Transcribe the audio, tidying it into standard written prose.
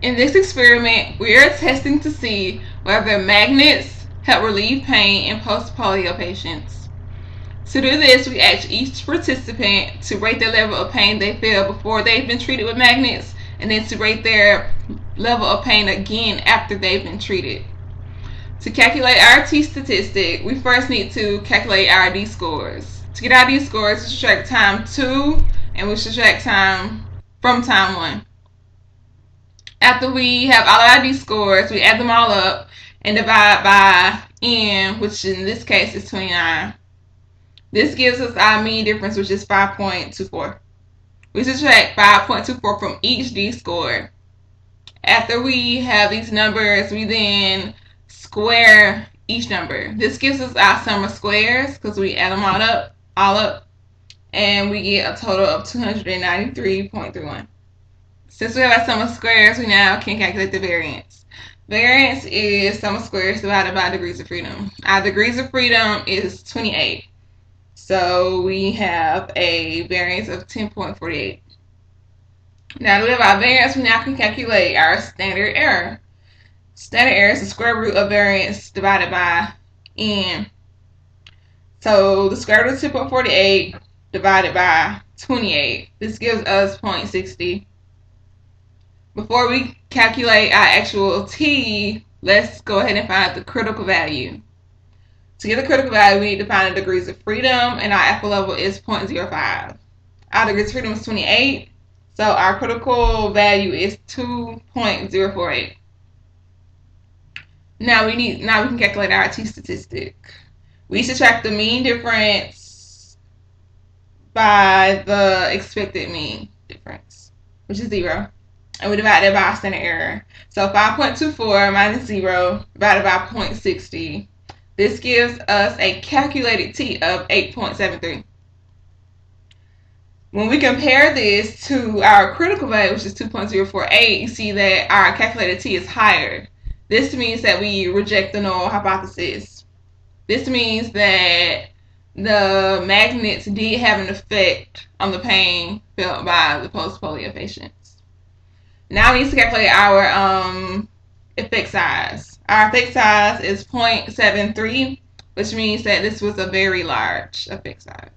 In this experiment, we are testing to see whether magnets help relieve pain in post-polio patients. To do this, we ask each participant to rate their level of pain they feel before they've been treated with magnets, and then to rate their level of pain again after they've been treated. To calculate our T statistic, we first need to calculate our D scores. To get our D scores, we subtract time 2 and we subtract time from time 1. After we have all of our D scores, we add them all up and divide by N, which in this case is 29. This gives us our mean difference, which is 5.24. We subtract 5.24 from each D score. After we have these numbers, we then square each number. This gives us our sum of squares because we add them all up, and we get a total of 293.31. Since we have our sum of squares, we now can calculate the variance. Variance is sum of squares divided by degrees of freedom. Our degrees of freedom is 28. So we have a variance of 10.48. Now that we have our variance, we now can calculate our standard error. Standard error is the square root of variance divided by N. So the square root of 10.48 divided by 28. This gives us 0.60. Before we calculate our actual T, let's go ahead and find the critical value. To get the critical value, we need to find the degrees of freedom, and our alpha level is 0.05. Our degrees of freedom is 28, so our critical value is 2.048. Now we can calculate our T statistic. We subtract the mean difference by the expected mean difference, which is 0. And we divide that by our standard error. So 5.24 minus 0 divided by 0.60. This gives us a calculated T of 8.73. When we compare this to our critical value, which is 2.048, you see that our calculated T is higher. This means that we reject the null hypothesis. This means that the magnets did have an effect on the pain felt by the post-polio patients. Now we need to calculate our effect size. Our effect size is 0.73, which means that this was a very large effect size.